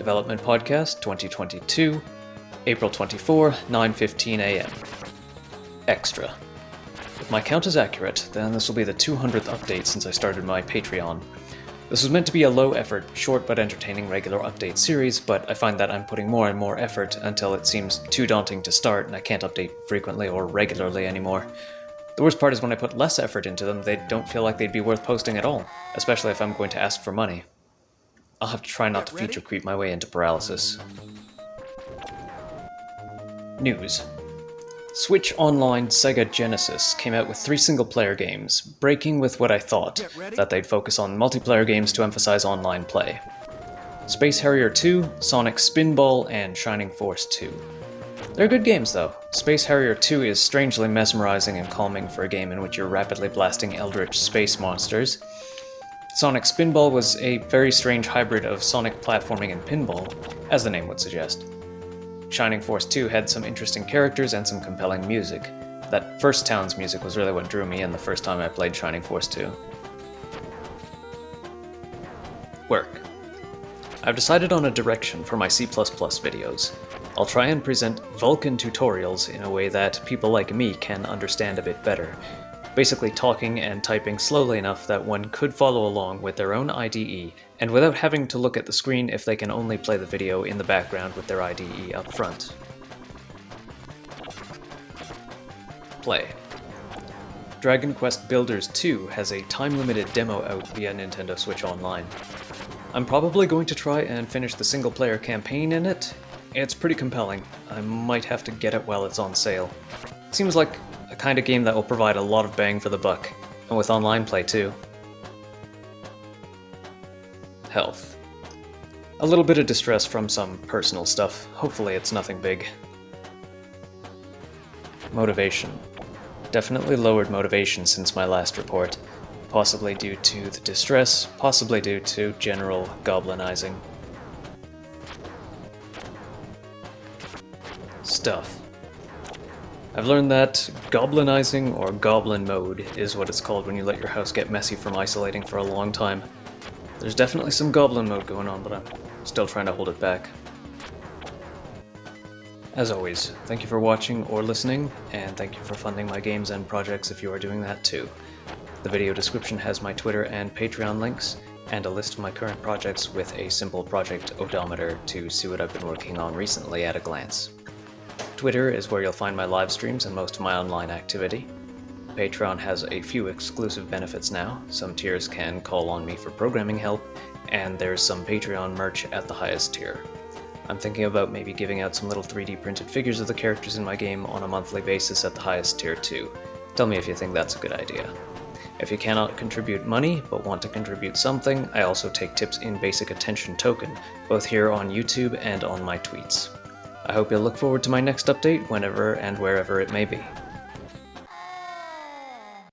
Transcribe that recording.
Development Podcast 2022, April 24, 9:15 a.m. Extra. If my count is accurate, then this will be the 200th update since I started my Patreon. This was meant to be a low-effort, short but entertaining regular update series, but I find that I'm putting more and more effort until it seems too daunting to start and I can't update frequently or regularly anymore. The worst part is when I put less effort into them, they don't feel like they'd be worth posting at all, especially if I'm going to ask for money. I'll have to try not to feature creep my way into paralysis. News. Switch Online Sega Genesis came out with 3 single-player games, breaking with what I thought, that they'd focus on multiplayer games to emphasize online play. Space Harrier 2, Sonic Spinball, and Shining Force 2. They're good games though. Space Harrier 2 is strangely mesmerizing and calming for a game in which you're rapidly blasting eldritch space monsters. Sonic Spinball was a very strange hybrid of Sonic platforming and pinball, as the name would suggest. Shining Force 2 had some interesting characters and some compelling music. That first town's music was really what drew me in the first time I played Shining Force 2. Work. I've decided on a direction for my C++ videos. I'll try and present Vulkan tutorials in a way that people like me can understand a bit better. Basically talking and typing slowly enough that one could follow along with their own IDE, and without having to look at the screen if they can only play the video in the background with their IDE up front. Play. Dragon Quest Builders 2 has a time-limited demo out via Nintendo Switch Online. I'm probably going to try and finish the single-player campaign in it. It's pretty compelling. I might have to get it while it's on sale. It seems like a kind of game that will provide a lot of bang for the buck, and with online play too. Health. A little bit of distress from some personal stuff. Hopefully it's nothing big. Motivation. Definitely lowered motivation since my last report. Possibly due to the distress, possibly due to general goblinizing. Stuff. I've learned that goblinizing, or goblin mode, is what it's called when you let your house get messy from isolating for a long time. There's definitely some goblin mode going on, but I'm still trying to hold it back. As always, thank you for watching or listening, and thank you for funding my games and projects if you are doing that too. The video description has my Twitter and Patreon links, and a list of my current projects with a simple project odometer to see what I've been working on recently at a glance. Twitter is where you'll find my live streams and most of my online activity. Patreon has a few exclusive benefits now. Some tiers can call on me for programming help, and there's some Patreon merch at the highest tier. I'm thinking about maybe giving out some little 3D printed figures of the characters in my game on a monthly basis at the highest tier too. Tell me if you think that's a good idea. If you cannot contribute money, but want to contribute something, I also take tips in Basic Attention Token, both here on YouTube and on my tweets. I hope you'll look forward to my next update whenever and wherever it may be.